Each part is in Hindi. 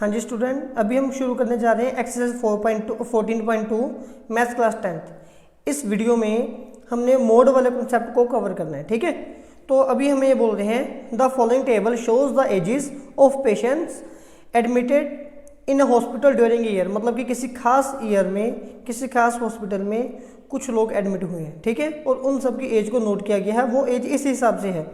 हाँ जी स्टूडेंट, अभी हम शुरू करने जा रहे हैं एक्सरसाइज 14.2 मैथ्स क्लास 10th। इस वीडियो में हमने मोड वाले कॉन्सेप्ट को कवर करना है, ठीक है। तो अभी हम ये बोल रहे हैं the following table shows the ages of patients admitted in hospital during year, मतलब कि किसी खास ईयर में किसी खास हॉस्पिटल में कुछ लोग एडमिट हुए हैं, ठीक है, और उन सब की एज को नोट किया गया है। वो एज इस हिसाब से है,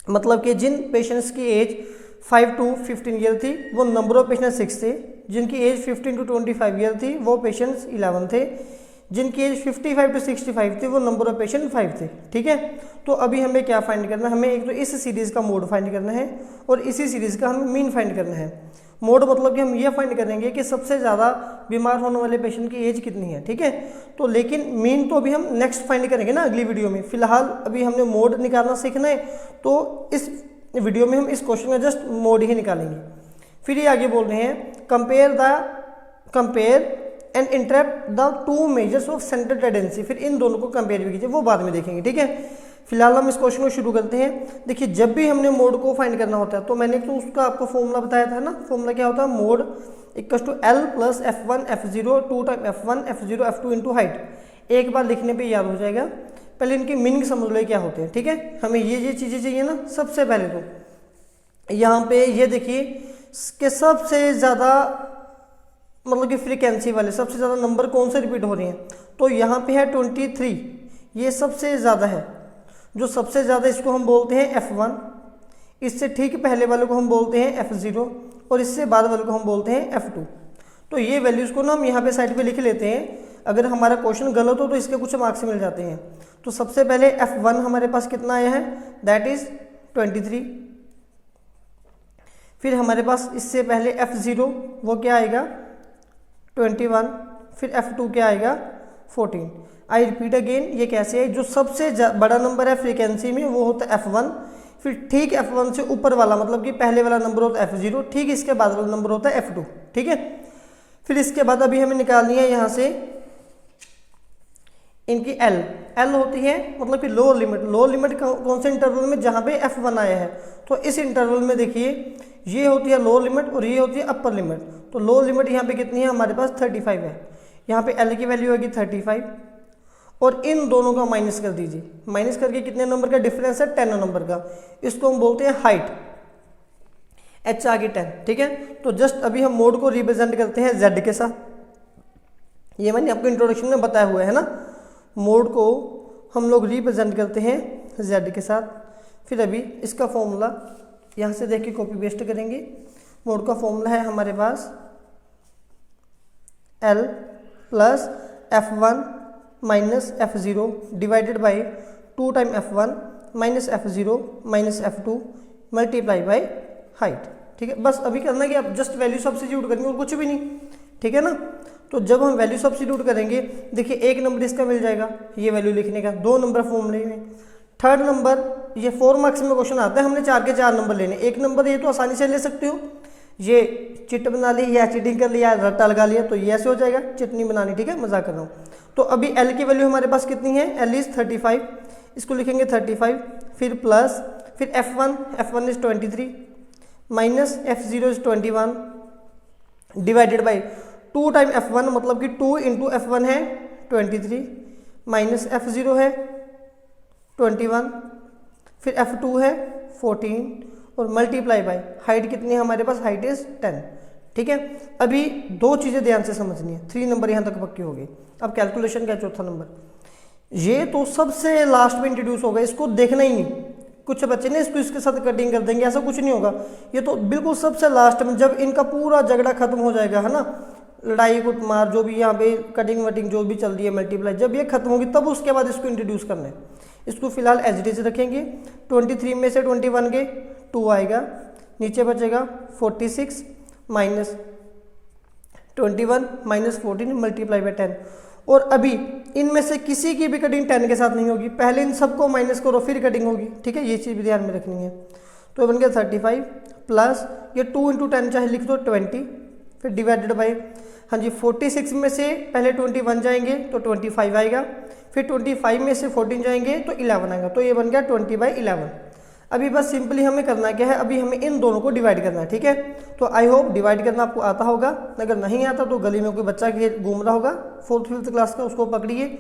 मतलब कि जिन पेशेंट्स की एज 5 to 15 ईयर थी वो नंबर ऑफ पेशेंट 6 थे, जिनकी एज 15 to 25 ईयर थी वो पेशेंट्स 11 थे, जिनकी एज 55 to 65 थी वो नंबर ऑफ पेशेंट 5 थे, ठीक है। तो अभी हमें क्या फाइंड करना है, हमें एक तो इस सीरीज़ का मोड फाइंड करना है और इसी सीरीज़ का हमें मीन फाइंड करना है। मोड मतलब कि हम ये फाइंड करेंगे कि सबसे ज़्यादा बीमार होने वाले पेशेंट की एज कितनी है, ठीक है। तो लेकिन मीन तो अभी हम नेक्स्ट फाइंड करेंगे ना अगली वीडियो में। फिलहाल अभी हमने मोड निकालना सीखना है, तो इस वीडियो में हम इस क्वेश्चन का जस्ट मोड ही निकालेंगे। फिर ये आगे बोल रहे हैं compare and interrupt the two measures of central tendency. फिर इन दोनों को कंपेयर भी कीजिए, वो बाद में देखेंगे, ठीक है। फिलहाल हम इस क्वेश्चन को शुरू करते हैं। देखिए, जब भी हमने मोड को फाइंड करना होता है तो मैंने तो उसका आपको फॉर्मूला बताया था ना। फॉर्मूला क्या होता है, mode equals to L plus F1 F0 2 time F1 F0 F2 into height. एक बार लिखने पे याद हो जाएगा। पहले इनकी मीनिंग समझ लो क्या होते हैं, ठीक है। हमें ये चीज़ें चाहिए ना। सबसे पहले तो यहाँ पे ये देखिए कि सबसे ज़्यादा मतलब कि फ्रीक्वेंसी वाले सबसे ज़्यादा नंबर कौन से रिपीट हो रहे हैं, तो यहाँ पे है 23। ये सबसे ज़्यादा है, जो सबसे ज़्यादा इसको हम बोलते हैं F1, इससे ठीक पहले वाले को हम बोलते हैं F0 और इससे बाद वाले को हम बोलते हैं F2। तो ये वैल्यूज़ को ना हम यहाँ पे साइड पे लिख लेते हैं। अगर हमारा क्वेश्चन गलत हो तो इसके कुछ मार्क्स मिल जाते हैं। तो सबसे पहले F1 हमारे पास कितना आया है, दैट इज़ 23। फिर हमारे पास इससे पहले F0 वो क्या आएगा 21। फिर F2 क्या आएगा 14। आई रिपीट अगेन, ये कैसे है, जो सबसे बड़ा नंबर है फ्रीक्वेंसी में वो होता है F1। फिर ठीक F1 से ऊपर वाला मतलब कि पहले वाला नंबर होता है F0, ठीक इसके बाद वाला नंबर होता है F2, ठीक है। फिर इसके बाद अभी हमें निकालनी है यहाँ से इनकी L होती है मतलब कि लोअर लिमिट। लोअर लिमिट कौन से इंटरवल में, जहाँ पे F1 आया है। तो इस इंटरवल में देखिए ये होती है लोअर लिमिट और ये होती है अपर लिमिट। तो लोअर लिमिट यहाँ पे कितनी है, हमारे पास 35 है। यहाँ पे L की वैल्यू होगी 35 और इन दोनों का माइनस कर दीजिए। माइनस करके कितने नंबर का डिफरेंस है, 10 नंबर का। इसको हम बोलते हैं हाइट, H आगे 10, ठीक है। तो जस्ट अभी हम मोड को रिप्रेजेंट करते हैं Z के साथ। ये मैंने आपको इंट्रोडक्शन में बताया हुआ है ना। मोड को हम लोग रिप्रेजेंट करते हैं Z के साथ। फिर अभी इसका फॉर्मूला यहाँ से देख के कॉपी पेस्ट करेंगे। मोड का फॉर्मूला है हमारे पास L plus F1 minus F0 divided by 2 time F1 minus F0 minus F2 multiply by height, ठीक है। बस अभी करना है कि आप जस्ट वैल्यू सब्स्टिट्यूट करेंगे और कुछ भी नहीं, ठीक है ना। तो जब हम वैल्यू सब्स्टिट्यूट करेंगे, देखिए एक नंबर इसका मिल जाएगा ये वैल्यू लिखने का, 2 नंबर फॉर्मूले में। थर्ड नंबर ये 4 मार्क्स में क्वेश्चन आता है, हमने 4 के 4 नंबर लेने। एक नंबर ये तो आसानी से ले सकते हो, ये चिट बना ली या चीटिंग कर लिया रट्टा लगा लिया तो ये ऐसे हो जाएगा, चिट नहीं बनानी, ठीक है, मजाक कर रहा हूँ। तो अभी L की वैल्यू हमारे पास कितनी है, L इज़ 35, इसको लिखेंगे 35। फिर प्लस फिर F1 is 23 minus F0 is 21 divided by 2 time F1 मतलब कि 2 इंटू F1 है 23 माइनस F0 है 21, फिर F2 है 14 और मल्टीप्लाई बाई हाइट कितनी है हमारे पास, हाइट इज़ 10, ठीक है। अभी 2 चीज़ें ध्यान से समझनी है। 3 नंबर यहाँ तक पक्की हो गई। अब कैलकुलेशन का चौथा नंबर, ये तो सबसे लास्ट में इंट्रोड्यूस होगा, इसको देखना ही नहीं। कुछ बच्चे ने इसको इसके साथ कटिंग कर देंगे, ऐसा कुछ नहीं होगा। ये तो बिल्कुल सबसे लास्ट में, जब इनका पूरा झगड़ा खत्म हो जाएगा, है ना, लड़ाई कुटमार जो भी यहाँ पे कटिंग वटिंग जो भी चल रही है मल्टीप्लाई, जब ये खत्म होगी तब उसके बाद इसको इंट्रोड्यूस करना है। इसको फिलहाल एज इट इज रखेंगे। 23 में से 21 के 2 आएगा, नीचे बचेगा 46 माइनस 21 माइनस 14 मल्टीप्लाई बाई 10। और अभी इनमें से किसी की भी कटिंग 10 के साथ नहीं होगी, पहले इन सबको माइनस करो फिर कटिंग होगी, ठीक है। ये चीज़ भी ध्यान में रखनी है। तो बन गया 35 प्लस ये 2 इंटू 10 चाहे लिख दो 20, फिर डिवाइडेड बाई, हाँ जी, 46 में से पहले 21 जाएंगे तो 25 आएगा, फिर 25 में से 14 जाएंगे तो 11 आएगा। तो ये बन गया 20/11। अभी बस सिंपली हमें करना क्या है, अभी हमें इन दोनों को डिवाइड करना है, ठीक है। तो आई होप डिवाइड करना आपको आता होगा, अगर नहीं आता तो गली में कोई बच्चा घूम रहा होगा 4th 5th क्लास का, उसको पकड़िए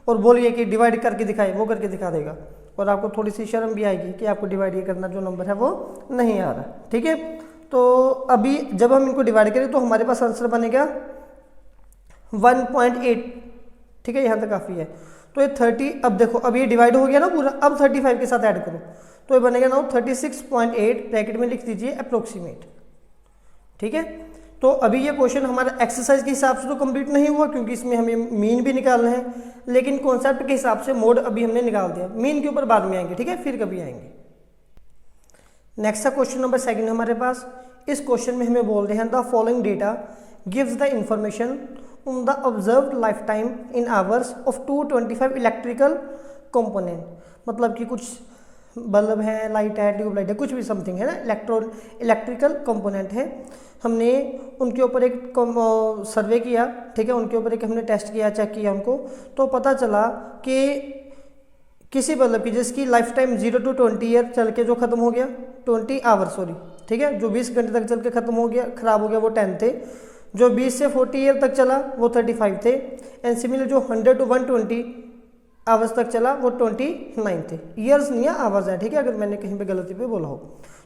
और बोलिए कि डिवाइड करके दिखाए, वो करके दिखा देगा और आपको थोड़ी सी शर्म भी आएगी कि आपको डिवाइड ये करना जो नंबर है वो नहीं आ रहा, ठीक है। तो अभी जब हम इनको डिवाइड करें तो हमारे पास आंसर बनेगा 1.8, ठीक है, यहाँ तक काफ़ी है। तो ये 30, अब देखो अब ये डिवाइड हो गया ना पूरा, अब 35 के साथ ऐड करो तो ये बनेगा ना 36.8, ब्रैकेट में लिख दीजिए अप्रोक्सीमेट, ठीक है। तो अभी ये क्वेश्चन हमारा एक्सरसाइज के हिसाब से तो कंप्लीट नहीं हुआ क्योंकि इसमें हमें मीन भी निकालना है, लेकिन कॉन्सेप्ट के हिसाब से मोड अभी हमने निकाल दिया, मीन के ऊपर बाद में आएंगे, ठीक है, फिर कभी आएंगे। नेक्स्ट है क्वेश्चन नंबर 2 हमारे पास। इस क्वेश्चन में हमें बोल रहे हैं the following data gives the information on the observed life time in hours of 225 electrical component, मतलब कि कुछ बल्ब है, लाइट है, ट्यूबलाइट है, कुछ भी समथिंग है ना, इलेक्ट्रिकल कंपोनेंट है। हमने उनके ऊपर एक सर्वे किया, ठीक है, उनके ऊपर एक हमने टेस्ट किया, चेक किया उनको, तो पता चला कि किसी बल्ब की जिसकी लाइफ टाइम 0 to 20 ईयर चल के जो खत्म हो गया, 20 आवर सॉरी, ठीक है, जो 20 घंटे तक चल के खत्म हो गया, खराब हो गया, वो 10 थे। जो 20 से 40 ईयर तक चला वो 35 थे। एंड सिमिलर जो 100 to 120 आवर्स तक चला वो 29 थे। ईयर्स नहीं है, आवर्स है, ठीक है, अगर मैंने कहीं पे गलती पे बोला हो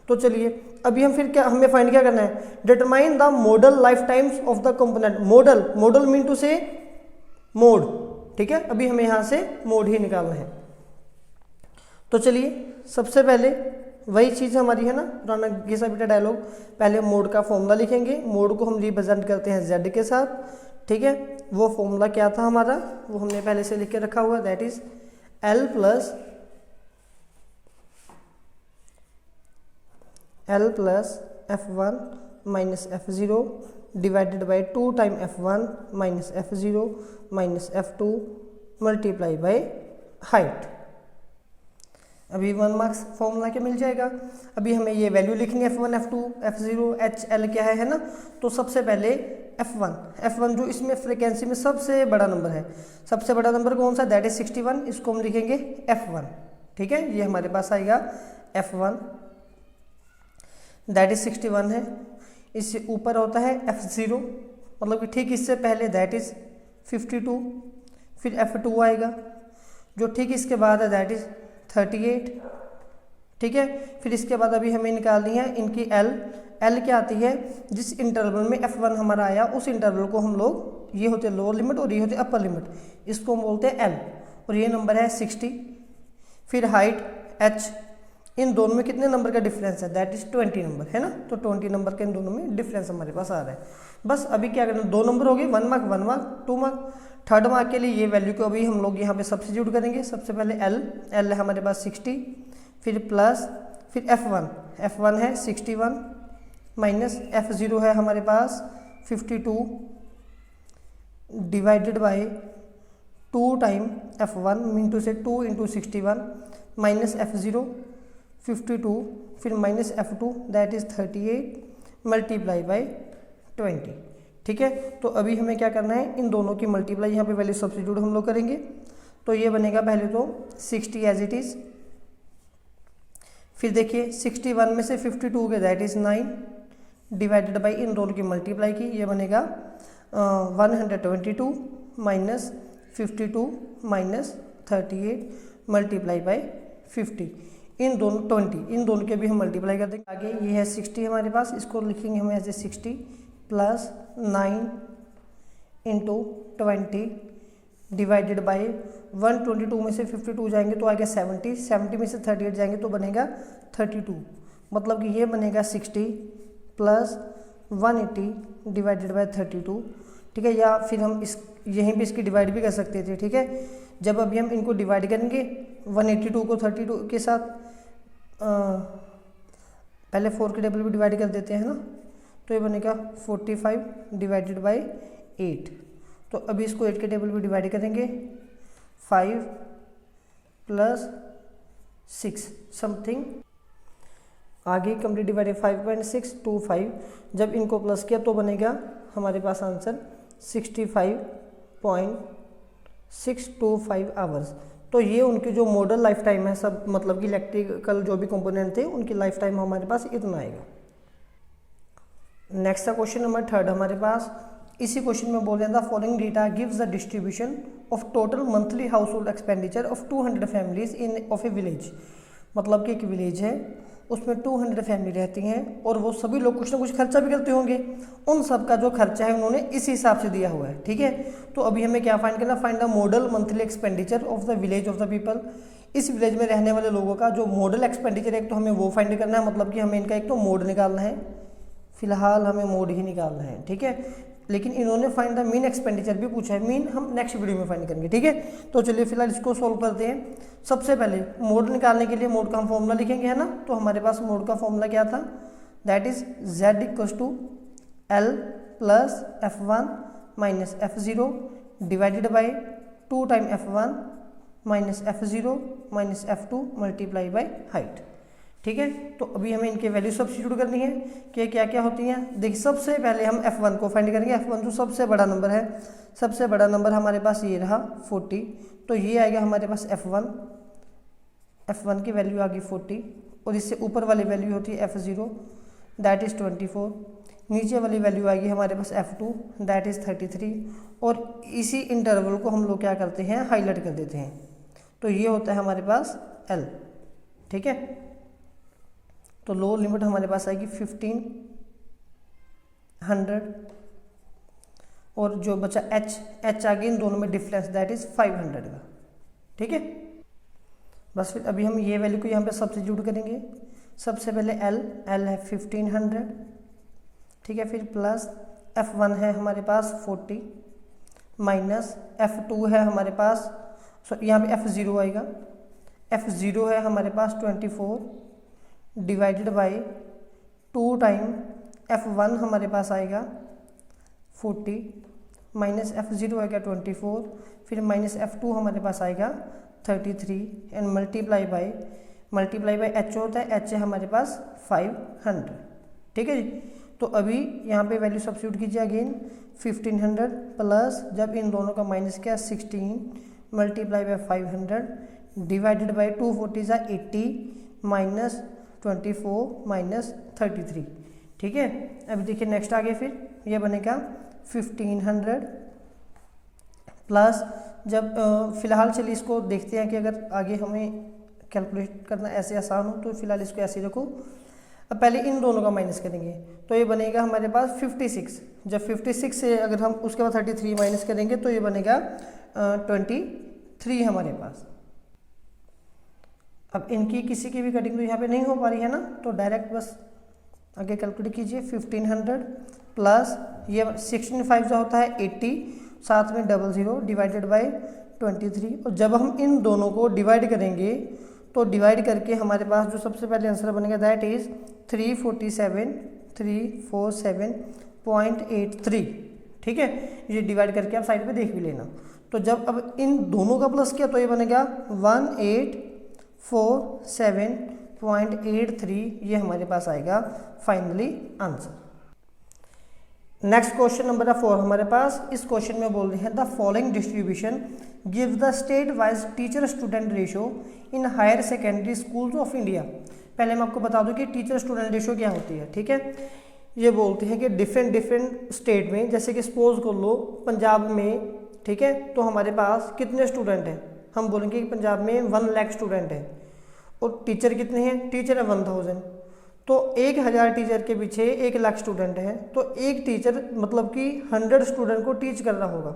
तो। चलिए अभी हम फिर क्या, हमें फाइंड क्या करना है, determine the modal life times of the component. Modal mean to say mode, ठीक है, अभी हमें यहाँ से मोड ही निकालना है। तो चलिए सबसे पहले वही चीज़ हमारी है ना, पुराना घिसा पिटा डायलॉग, पहले मोड का फॉर्मूला लिखेंगे। मोड को हम रिप्रेजेंट करते हैं z के साथ, ठीक है। वो फॉर्मूला क्या था हमारा, वो हमने पहले से लिख के रखा हुआ है, that is L plus F1 minus F0 divided by 2 time F1 minus F0 minus F2 multiply by height. अभी 1 मार्क्स फॉर्मूला क्या मिल जाएगा। अभी हमें ये वैल्यू लिखनी है, F1 F2 F0 H L क्या है ना। तो सबसे पहले F1 जो इसमें फ्रिक्वेंसी में सबसे बड़ा नंबर है, सबसे बड़ा नंबर कौन सा, दैट इज 61, इसको हम लिखेंगे F1, ठीक है। ये हमारे पास आएगा F1 दैट इज 61 है। इससे ऊपर होता है F0, मतलब कि ठीक इससे पहले दैट इज 52, फिर F2 आएगा जो ठीक इसके बाद है दैट इज 38, ठीक है। फिर इसके बाद अभी हमें निकालनी है इनकी L क्या आती है, जिस इंटरवल में F1 हमारा आया उस इंटरवल को हम लोग, ये होते हैं लोअर लिमिट और ये होते हैं अपर लिमिट, इसको हम बोलते हैं L, और ये नंबर है 60। फिर हाइट H, इन दोनों में कितने नंबर का डिफरेंस है, दैट इज 20 नंबर है ना। तो 20 नंबर के इन दोनों में डिफरेंस हमारे पास आ रहा है। बस अभी क्या करना, 2 नंबर हो गए, 1 mark 1 mark 2 mark. Third mark के लिए ये वैल्यू को अभी हम लोग यहाँ पे सब्स्टिट्यूट करेंगे। सबसे पहले L है हमारे पास 60, फिर प्लस, फिर F1 है 61 माइनस F0 है हमारे पास 52 divided by 2 time F1 mean से 2 इंटू 61 माइनस F0 52, फिर minus F2 that is 38 multiply by 20, ठीक है। तो अभी हमें क्या करना है, इन दोनों की मल्टीप्लाई यहाँ पे वैल्यू सब्स्टिट्यूट हम लोग करेंगे। तो ये बनेगा पहले तो 60 एज इट इज़, फिर देखिए 61 में से 52 के दैट इज़ 9 डिवाइडेड बाई इन दोनों की मल्टीप्लाई की, ये बनेगा 122 माइनस 52 माइनस 38 मल्टीप्लाई बाई 50, इन दोनों 20, इन दोनों के भी हम मल्टीप्लाई कर देंगे। आगे ये है 60 हमारे पास, इसको लिखेंगे हम as a 60 plus 9 into 20 divided by 122 में से 52 जाएंगे तो आएगा 70 में से 38 जाएंगे तो बनेगा 32, मतलब कि ये बनेगा 60 प्लस 180 डिवाइडेड बाई 32, ठीक है। या फिर हम इस यहीं पे इसकी डिवाइड भी कर सकते थे, ठीक है। जब अभी हम इनको डिवाइड करेंगे 182 को 32 के साथ, पहले 4 के टेबल भी डिवाइड कर देते हैं ना, तो ये बनेगा 45 डिवाइडेड बाई 8। तो अभी इसको 8 के टेबल भी डिवाइड करेंगे, 5 प्लस 6 समथिंग, आगे कंप्लीट डिवाइडेड 5.625, जब इनको प्लस किया तो बनेगा हमारे पास आंसर 65.625 आवर्स। तो ये उनकी जो मॉडल लाइफ टाइम है सब, मतलब कि इलेक्ट्रिकल जो भी कंपोनेंट थे उनकी लाइफ टाइम हमारे पास इतना आएगा। नेक्स्ट था क्वेश्चन नंबर 3 हमारे पास। इसी क्वेश्चन में बोल रहे हैं the following data gives the distribution of total monthly house hold expenditure of 200 families in of A village. मतलब कि एक विलेज है, उसमें 200 फैमिली रहती हैं और वो सभी लोग कुछ ना कुछ खर्चा भी करते होंगे। उन सब का जो खर्चा है उन्होंने इस हिसाब से दिया हुआ है, ठीक है। तो अभी हमें क्या फाइंड करना, find the model monthly expenditure of the village of the people. इस विलेज में रहने वाले लोगों का जो मॉडल एक्सपेंडिचर है, तो हमें वो फाइंड करना है, मतलब कि हमें इनका एक तो मोड निकालना है, फिलहाल हमें मोड ही निकालना है, ठीक है। लेकिन इन्होंने फाइंड द मीन एक्सपेंडिचर भी पूछा है, मीन हम नेक्स्ट वीडियो में फाइंड करेंगे, ठीक है। तो चलिए फिलहाल इसको सोल्व करते हैं। सबसे पहले मोड निकालने के लिए मोड का हम फॉर्मूला लिखेंगे, है ना। तो हमारे पास मोड का फॉर्मूला क्या था, that is z equals to L plus F1 minus F0 divided by 2 time F1 minus F0 minus F2 multiply by height, ठीक है। तो अभी हमें इनके वैल्यू सब्स्टिट्यूट करनी है कि क्या क्या होती हैं। देखिए सबसे पहले हम F1 को फाइंड करेंगे। F1 जो सबसे बड़ा नंबर है, सबसे बड़ा नंबर हमारे पास ये रहा 40, तो ये आएगा हमारे पास F1 की वैल्यू आ गई 40, और इससे ऊपर वाली वैल्यू होती है F0 दैट इज़ 24, नीचे वाली वैल्यू आएगी हमारे पास F2 दैट इज़ 33, और इसी इंटरवल को हम लोग क्या करते हैं, हाईलाइट कर देते हैं। तो ये होता है हमारे पास L, ठीक है। तो लोअर लिमिट हमारे पास आएगी 1500, और जो बचा H आ गई इन दोनों में डिफरेंस दैट इज़ 500 का, ठीक है। बस फिर अभी हम ये वैल्यू को यहाँ पे सब्स्टिट्यूट करेंगे। सबसे पहले L है 1500, ठीक है। फिर प्लस F1 है हमारे पास 40 माइनस F2 है हमारे पास, यहाँ पे F0 आएगा, F0 है हमारे पास 24 डिवाइडेड बाई 2 टाइम F1 हमारे पास आएगा 40 माइनस F0 आएगा 24, फिर माइनस F2 हमारे पास आएगा 33 एंड मल्टीप्लाई बाई H होता है, H है हमारे पास 500, ठीक है जी। तो अभी यहाँ पे वैल्यू सब्स्टिट्यूट कीजिए अगेन 1500 प्लस जब इन दोनों का माइनस किया 16 मल्टीप्लाई बाई 500 डिवाइडेड बाई 240 ज़ा 80 माइनस 24 माइनस 33, ठीक है। अभी देखिए नेक्स्ट आगे फिर ये बनेगा 1500 प्लस जब फिलहाल चलिए इसको देखते हैं कि अगर आगे हमें कैलकुलेट करना ऐसे आसान हो तो फिलहाल इसको ऐसे रखो। अब पहले इन दोनों का माइनस करेंगे तो ये बनेगा हमारे पास 56, जब 56 से अगर हम उसके बाद 33 माइनस करेंगे तो ये बनेगा 23 हमारे पास। अब इनकी किसी की भी कटिंग तो यहाँ पे नहीं हो पा रही है ना, तो डायरेक्ट बस आगे कैलकुलेट कीजिए 1500 प्लस ये 16 जो होता है 80, साथ में 00 डिवाइडेड बाई 23, और जब हम इन दोनों को डिवाइड करेंगे तो डिवाइड करके हमारे पास जो सबसे पहले आंसर बनेगा दैट इज़ 347.83, ठीक है। ये डिवाइड करके आप साइड पे देख भी लेना। तो जब अब इन दोनों का प्लस किया तो ये बनेगा 1847.83, ये हमारे पास आएगा finally answer. Next question number 4 हमारे पास। इस क्वेश्चन में बोल रहे हैं the following distribution give the state wise teacher student ratio in higher secondary schools of India. पहले मैं आपको बता दूं कि टीचर स्टूडेंट रेशो क्या होती है, ठीक है। ये बोलते हैं कि डिफरेंट स्टेट में, जैसे कि सपोज कर लो पंजाब में, ठीक है, तो हमारे पास कितने स्टूडेंट हैं, हम बोलेंगे कि पंजाब में 1 लाख स्टूडेंट हैं, और टीचर कितने हैं, टीचर है 1000, तो 1000 टीचर के पीछे 1 लाख स्टूडेंट हैं, तो एक टीचर मतलब कि 100 स्टूडेंट को टीच करना होगा।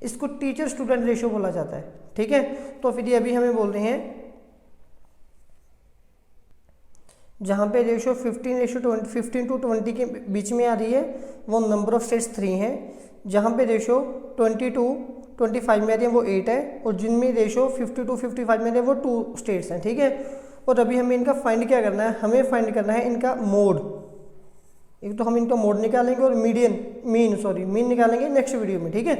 इसको टीचर स्टूडेंट रेशो बोला जाता है, ठीक है। तो फिर ये अभी हमें बोल रहे हैं जहाँ पे रेशो 15 to 20 के बीच में आ रही है वो नंबर ऑफ स्टेट्स 3 हैं, जहाँ पे रेशो 20 to 25 में आ रही है वो 8 है, और जिनमें रेशो 50 to 55 में आ रही है वो 2 स्टेट्स हैं, ठीक है। और अभी हमें इनका फाइंड क्या करना है, हमें फाइंड करना है इनका मोड। एक तो हम इनका मोड निकालेंगे और मीन निकालेंगे नेक्स्ट वीडियो में, ठीक है।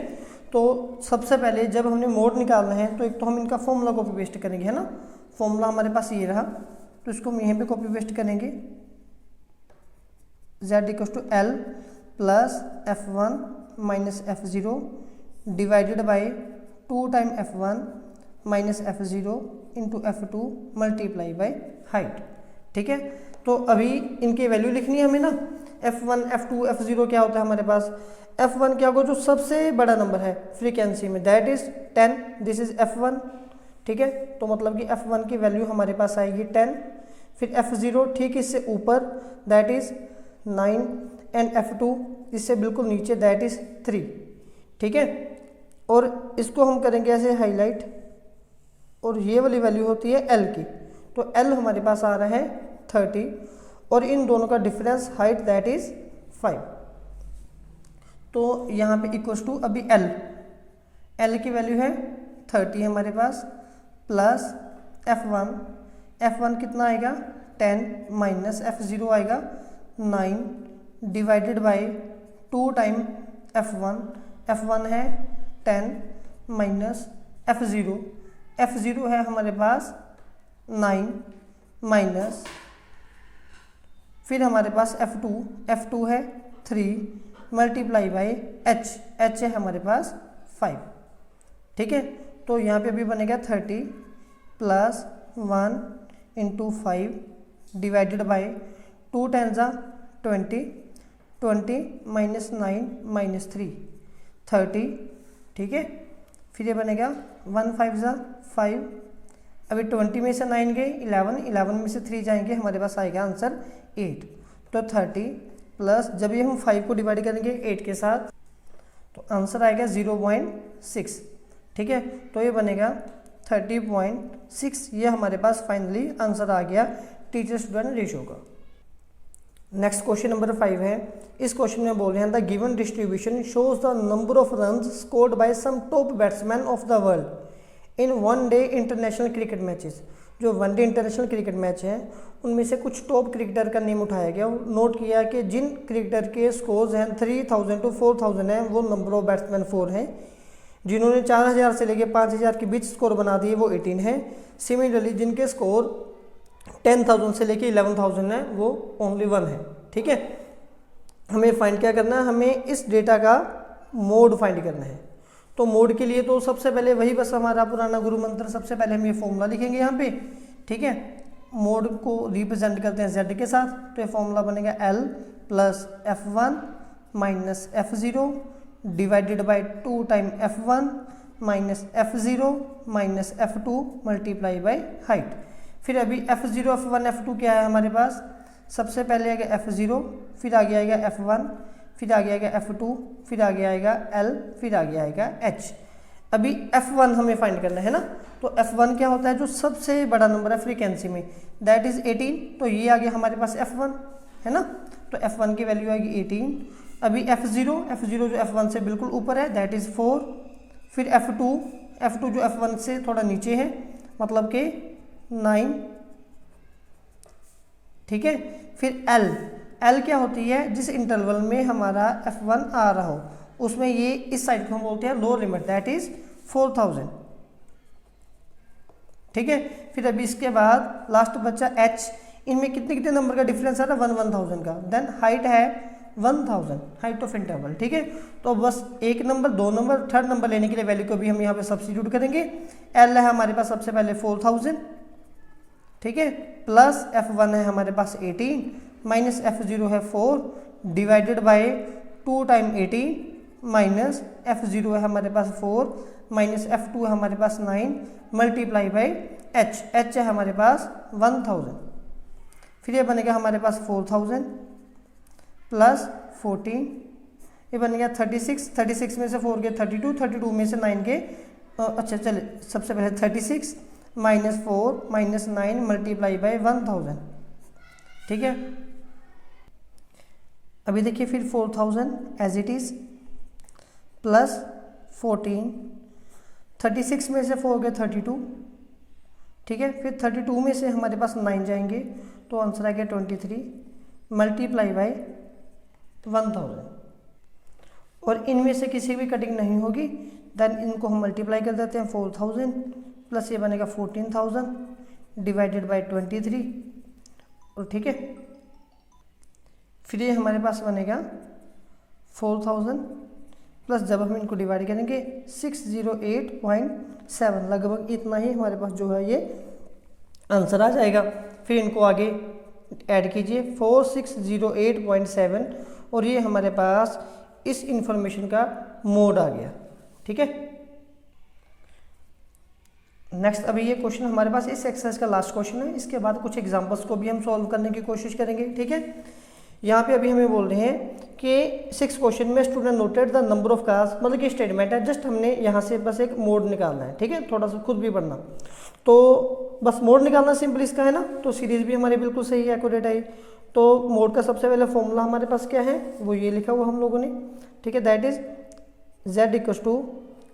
तो सबसे पहले जब हमने मोड निकालना है तो एक तो हम इनका फॉर्मूला कॉपी पेस्ट करेंगे, है ना। फॉर्मूला हमारे पास ये रहा, तो इसको हम यहीं पे कॉपी पेस्ट करेंगे, z = L plus F1 minus F0 divided by 2 time F1 minus F0 into F2 multiply by height. ठीक है, तो अभी इनकी वैल्यू लिखनी है हमें ना। F1 F2 F0 क्या होता है हमारे पास, F1 क्या होगा जो सबसे बड़ा नंबर है फ्रीक्वेंसी में, that is 10, this is F1। ठीक है, तो मतलब कि F1 की वैल्यू हमारे पास आएगी 10, फिर F0 ठीक इससे ऊपर दैट इज 9 एंड F2 इससे बिल्कुल नीचे दैट इज 3। ठीक है, और इसको हम करेंगे ऐसे हाईलाइट, और ये वाली वैल्यू होती है L की, तो L हमारे पास आ रहा है 30 और इन दोनों का डिफरेंस हाइट दैट इज 5। तो यहाँ पे इक्वल्स टू अभी L की वैल्यू है 30 हमारे पास, प्लस F1 कितना आएगा 10 माइनस F0 आएगा 9 डिवाइडेड बाय 2 टाइम F1 है 10 माइनस F0 है हमारे पास 9 माइनस, फिर हमारे पास F2 है 3 मल्टीप्लाई बाई H है हमारे पास 5। ठीक है, तो यहाँ पे भी बनेगा 30 प्लस 1 इंटू 5 डिवाइडेड बाई 2 10 जा 20 माइनस 9 माइनस 3 30। ठीक है, फिर ये बनेगा 1 5 जा 5, अभी 20 में से 9 गए 11 में से 3 जाएंगे, हमारे पास आएगा आंसर 8। तो 30 प्लस जब ये हम 5 को डिवाइड करेंगे 8 के साथ तो आंसर आएगा 0.6। ठीक है, तो ये बनेगा 30.6, ये हमारे पास फाइनली आंसर आ गया टीचर स्टूडेंट रेशियो का। नेक्स्ट क्वेश्चन नंबर 5 है। इस क्वेश्चन में बोल रहे हैं the given distribution shows the number of runs scored by some top batsman of the world in one day international cricket matches. जो वनडे इंटरनेशनल क्रिकेट मैच हैं उनमें से कुछ टॉप क्रिकेटर का नेम उठाया गया, नोट किया कि जिन क्रिकेटर के स्कोर्स हैं 3000 to 4000 हैं वो नंबर ऑफ बैट्समैन 4 हैं, जिन्होंने 4000 से लेकर 5000 के बीच स्कोर बना दिए वो 18 हैं। सिमिलरली जिनके स्कोर 10,000 से लेकर 11,000 है वो ओनली 1 है। ठीक है, हमें फाइंड क्या करना है, हमें इस डेटा का मोड फाइंड करना है। तो मोड के लिए तो सबसे पहले वही बस हमारा पुराना गुरु मंत्र, सबसे पहले हम ये फॉर्मूला लिखेंगे यहाँ पे। ठीक है, मोड को रिप्रेजेंट करते हैं z के साथ, तो ये फॉर्मूला बनेगा L plus F1 minus F0 divided by 2 time F1 minus F0 minus F2 multiply by height. फिर अभी F0 F1 F2 क्या है हमारे पास, सबसे पहले आएगा F0, फिर आगे आएगा F1, फिर आगे आएगा F2, फिर आगे आएगा L, फिर आगे आएगा H। अभी F1 हमें फाइंड करना है ना, तो F1 क्या होता है जो सबसे बड़ा नंबर है फ्रीक्वेंसी में, दैट इज 18, तो ये आ गया हमारे पास F1 है ना, तो F1 की वैल्यू आएगी 18। अभी F0 जो F1 से बिल्कुल ऊपर है दैट इज 4, फिर F2 जो F1 से थोड़ा नीचे है मतलब कि 9। ठीक है, फिर L क्या होती है, जिस इंटरवल में हमारा F1 आ रहा हो उसमें ये इस साइड को हम बोलते हैं लोअर लिमिट, दैट इज 4000। ठीक है, फिर अभी इसके बाद लास्ट बच्चा H, इनमें कितने कितने नंबर का डिफरेंस आ रहा है 1000 का, देन हाइट है 1000, हाइट ऑफ इंटरवल। ठीक है, तो बस एक नंबर, दो नंबर, थर्ड नंबर लेने के लिए वैल्यू को भी हम यहाँ पे सब्स्टिट्यूट करेंगे। L है हमारे पास सबसे पहले 4000, ठीक है, प्लस F1 है हमारे पास 18 माइनस F0 है 4 divided by 2 time 18 minus F0 है हमारे पास 4 माइनस F2 है हमारे पास 9 मल्टीप्लाई बाय H है हमारे पास 1000। फिर ये बनेगा हमारे पास 4000 प्लस 14, ये बनेगा 36 में से 4 के 32 में से 9 के अच्छा चले सबसे पहले 36 माइनस 4 माइनस 9 मल्टीप्लाई बाय 1000। ठीक है, अभी देखिए फिर 4000 एज इट इज प्लस 14, 36 में से 4 गए 32। ठीक है, फिर 32 में से हमारे पास 9 जाएंगे तो आंसर आ गया 23 मल्टीप्लाई बाय 1000। और इनमें से किसी भी कटिंग नहीं होगी, देन इनको हम मल्टीप्लाई कर देते हैं 4000 प्लस ये बनेगा 14000 डिवाइडेड बाय 23। और ठीक है, फिर ये हमारे पास बनेगा 4000 प्लस जब हम इनको डिवाइड करेंगे 608.7, लगभग इतना ही हमारे पास जो है ये आंसर आ जाएगा। फिर इनको आगे ऐड कीजिए 4608.7 और ये हमारे पास इस इंफॉर्मेशन का मोड आ गया। ठीक है, नेक्स्ट अभी ये क्वेश्चन हमारे पास इस एक्सरसाइज का लास्ट क्वेश्चन है। इसके बाद कुछ एग्जांपल्स को भी हम सॉल्व करने की कोशिश करेंगे। ठीक है, यहाँ पे अभी हमें बोल रहे हैं कि 6 क्वेश्चन में student noted the number of cars, मतलब कि स्टेटमेंट है, जस्ट हमने यहाँ से बस एक मोड निकालना है। ठीक है, थोड़ा सा खुद भी पढ़ना, तो बस मोड निकालना सिंपल इसका है ना। तो सीरीज भी हमारी बिल्कुल सही है, एक्यूरेट आई। तो मोड का सबसे पहले फॉर्मूला हमारे पास क्या है, वो ये लिखा हुआ हम लोगों ने। ठीक है, that is z equals to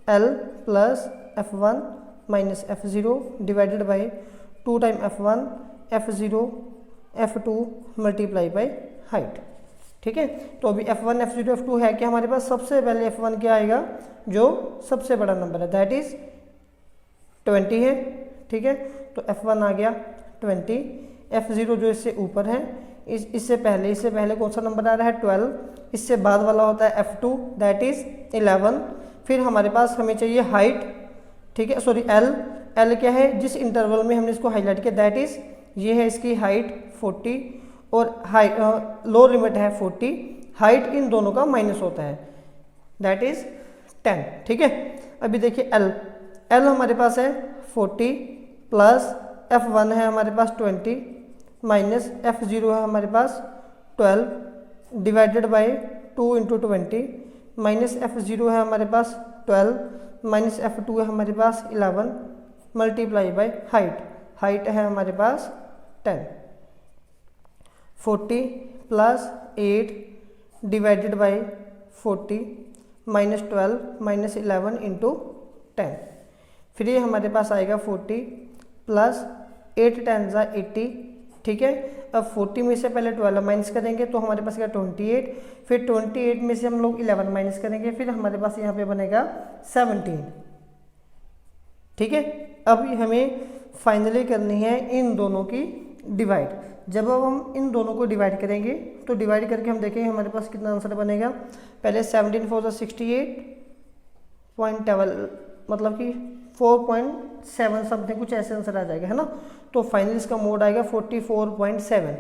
L plus F1 minus F0 divided by 2 time F1 F0 F2 multiply by height. ठीक है, तो अभी F1 F0 F2 है कि हमारे पास सबसे पहले F1 क्या आएगा, जो सबसे बड़ा नंबर है, दैट इज 20 है। ठीक है, तो F1 आ गया 20, F0 जो इससे ऊपर है, इससे पहले कौन सा नंबर आ रहा है 12, इससे बाद वाला होता है F2 दैट इज 11। फिर हमारे पास हमें चाहिए हाइट। ठीक है, सॉरी L क्या है, जिस इंटरवल में हमने इसको हाईलाइट किया दैट इज ये है इसकी हाइट 40 और हाइट लो लिमिट है 40, हाइट इन दोनों का माइनस होता है दैट इज 10। ठीक है, अभी देखिए L हमारे पास है 40 प्लस F1 है हमारे पास 20 माइनस F0 है हमारे पास 12 divided by 2 into 20 minus F0 है हमारे पास 12 माइनस F2 है हमारे पास 11 मल्टीप्लाई बाई हाइट है हमारे पास 10। 40 plus 8 divided by 40 minus 12 minus 11 into 10। फिर ये हमारे पास आएगा 40 प्लस 8 10 जा 80। ठीक है, अब 40 में से पहले 12 माइनस करेंगे तो हमारे पास क्या 28, फिर 28 में से हम लोग 11 माइनस करेंगे, फिर हमारे पास यहाँ पे बनेगा 17। ठीक है, अब हमें फाइनली करनी है इन दोनों की डिवाइड। जब अब हम इन दोनों को डिवाइड करेंगे तो डिवाइड करके हम देखेंगे हमारे पास कितना आंसर बनेगा। पहले 17 4 68.12 मतलब कि 4.7 समथिंग कुछ ऐसे आंसर आ जाएगा, है ना। तो फाइनली इसका मोड आएगा 44.7।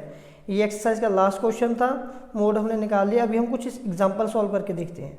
ये एक्सरसाइज का लास्ट क्वेश्चन था, मोड हमने निकाल लिया। अभी हम कुछ एग्जांपल सॉल्व करके देखते हैं।